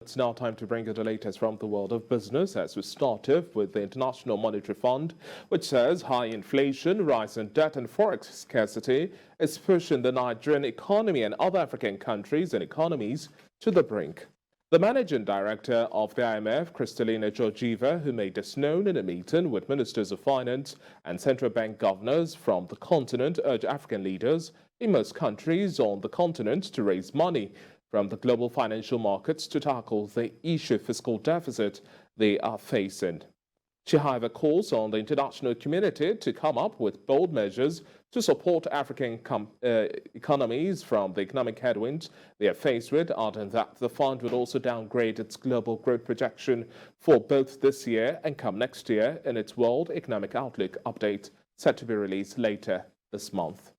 It's now time to bring you the latest from the world of business as we start off with the International Monetary Fund, which says high inflation, rising debt and forex scarcity is pushing the Nigerian economy and other African countries and economies to the brink. The managing director of the IMF, Kristalina Georgieva, who made this known in a meeting with ministers of finance and central bank governors from the continent, urged African leaders in most countries on the continent to raise money from the global financial markets to tackle the issue of fiscal deficit they are facing. She, however, calls on the international community to come up with bold measures to support African economies from the economic headwinds they are faced with, adding that the fund would also downgrade its global growth projection for both this year and come next year in its World Economic Outlook update set to be released later this month.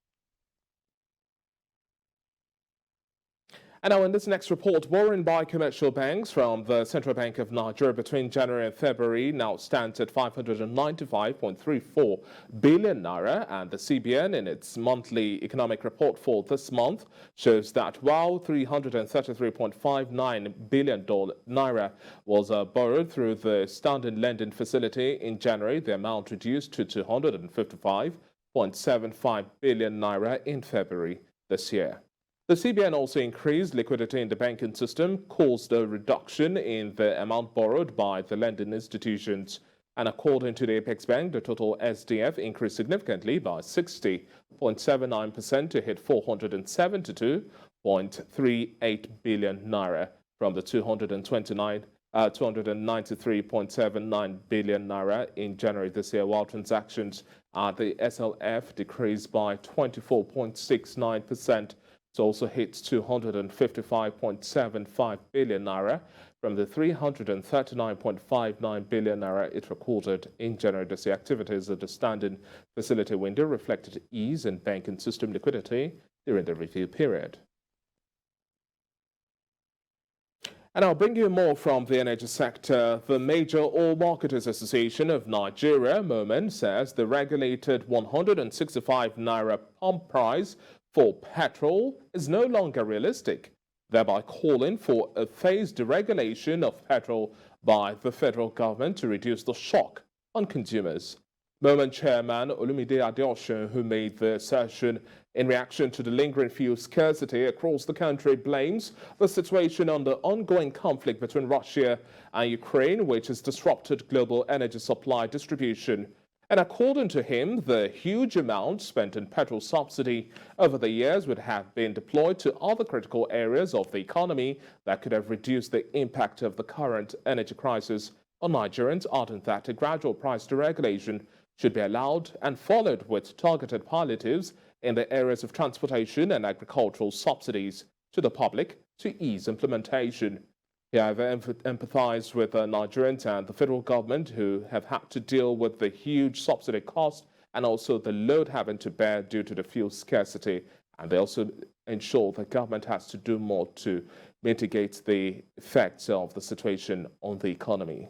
And now in this next report, borrowing by commercial banks from the Central Bank of Nigeria between January and February now stands at 595.34 billion naira, and the CBN in its monthly economic report for this month shows that while 333.59 billion naira was borrowed through the standing lending facility in January, the amount reduced to 255.75 billion naira in February this year. The CBN also increased liquidity in the banking system, caused a reduction in the amount borrowed by the lending institutions. And according to the Apex Bank, the total SDF increased significantly by 60.79% to hit 472.38 billion naira from the 293.79 billion naira in January this year, while transactions at the SLF decreased by 24.69%. It also hits 255.75 billion naira from the 339.59 billion naira it recorded in January this year. Activities at the standing facility window reflected ease in banking system liquidity during the review period. And I'll bring you more from the energy sector. The major oil marketers association of Nigeria, MOMAN, says the regulated 165 naira pump price for petrol is no longer realistic, thereby calling for a phased deregulation of petrol by the federal government to reduce the shock on consumers. MOMAN chairman Olumide Adeosun, who made the assertion in reaction to the lingering fuel scarcity across the country, blames the situation on the ongoing conflict between Russia and Ukraine, which has disrupted global energy supply distribution. And according to him, the huge amount spent in petrol subsidy over the years would have been deployed to other critical areas of the economy that could have reduced the impact of the current energy crisis on Nigerians, adding that a gradual price deregulation should be allowed and followed with targeted palliatives in the areas of transportation and agricultural subsidies to the public to ease implementation. He however empathized with Nigerians and the federal government who have had to deal with the huge subsidy cost and also the load having to bear due to the fuel scarcity. And they also ensure the government has to do more to mitigate the effects of the situation on the economy.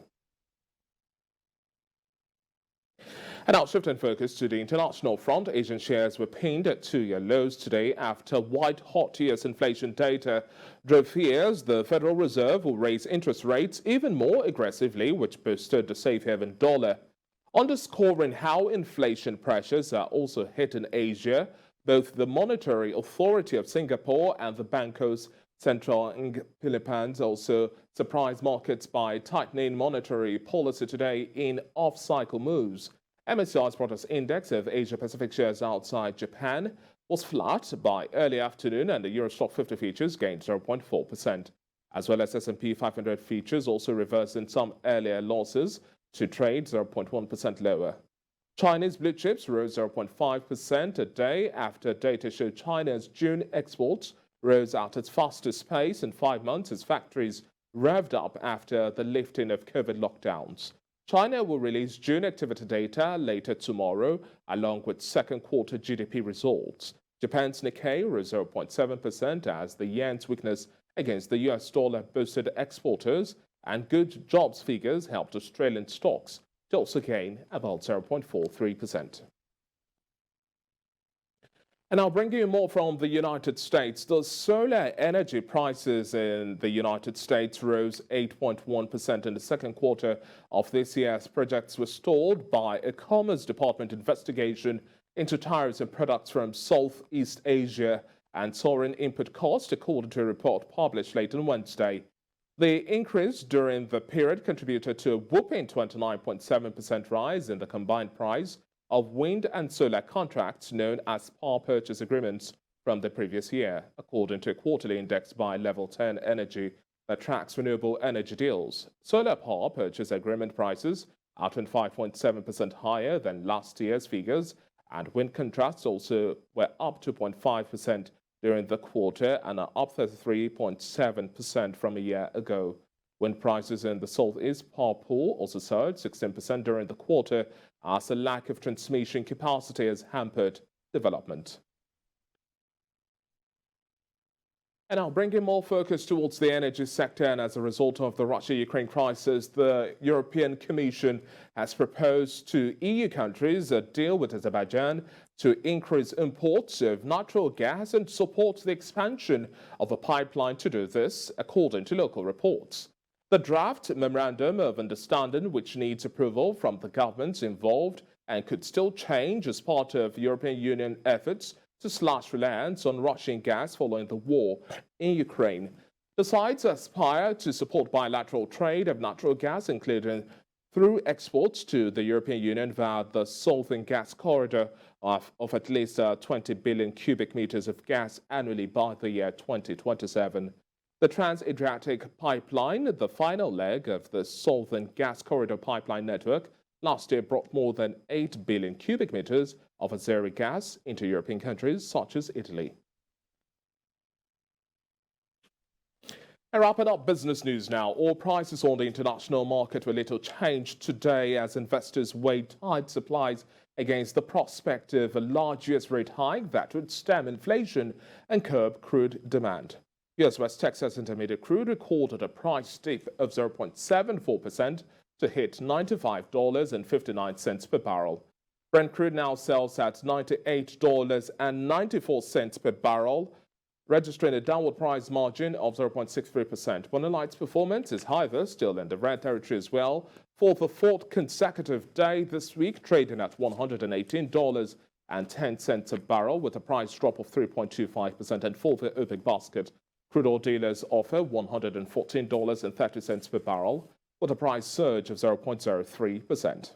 And now shifting focus to the international front, Asian shares were pinned at two-year lows today after white-hot US inflation data drove fears the Federal Reserve will raise interest rates even more aggressively, which boosted the safe haven dollar. Underscoring how inflation pressures are also hitting Asia, both the Monetary Authority of Singapore and the Bangkok's Central Philippines also surprised markets by tightening monetary policy today in off-cycle moves. MSCI's Products Index of Asia-Pacific shares outside Japan was flat by early afternoon, and the Euro Stoxx 50 futures gained 0.4%, as well as S&P 500 futures also reversing some earlier losses to trade 0.1% lower. Chinese blue chips rose 0.5% a day after data showed China's June exports rose at its fastest pace in 5 months as factories revved up after the lifting of COVID lockdowns. China will release June activity data later tomorrow, along with second quarter GDP results. Japan's Nikkei rose 0.7% as the yen's weakness against the US dollar boosted exporters, and good jobs figures helped Australian stocks to also gain about 0.43%. And I'll bring you more from the United States. The solar energy prices in the United States rose 8.1% in the second quarter of this year as projects were stalled by a Commerce Department investigation into tariffs and products from Southeast Asia and soaring input costs, according to a report published late on Wednesday. The increase during the period contributed to a whopping 29.7% rise in the combined price of wind and solar contracts known as power purchase agreements from the previous year, according to a quarterly index by Level 10 Energy that tracks renewable energy deals. Solar power purchase agreement prices are 25.7% higher than last year's figures, and wind contracts also were up 2.5% during the quarter and are up 33.7% from a year ago. Wind prices in the Southeast power pool also surged 16% during the quarter as a lack of transmission capacity has hampered development. And now bringing more focus towards the energy sector, and as a result of the Russia-Ukraine crisis, the European Commission has proposed to EU countries a deal with Azerbaijan to increase imports of natural gas and support the expansion of a pipeline to do this, according to local reports. The draft memorandum of understanding, which needs approval from the governments involved and could still change as part of European Union efforts to slash reliance on Russian gas following the war in Ukraine. The sides aspire to support bilateral trade of natural gas, including through exports to the European Union via the Southern Gas Corridor of at least 20 billion cubic meters of gas annually by the year 2027. The Trans-Adriatic Pipeline, the final leg of the Southern Gas Corridor pipeline network, last year brought more than 8 billion cubic meters of Azeri gas into European countries such as Italy. And wrapping up business news now, oil prices on the international market were little changed today as investors weighed tight supplies against the prospect of a large US rate hike that would stem inflation and curb crude demand. US West Texas Intermediate crude recorded a price dip of 0.74% to hit $95.59 per barrel. Brent crude now sells at $98.94 per barrel, registering a downward price margin of 0.63%. Light's performance is, however, still in the red territory as well for the fourth consecutive day this week, trading at $118.10 a barrel with a price drop of 3.25%. And for the OPEC basket, crude oil dealers offer $114.30 per barrel with a price surge of 0.03%.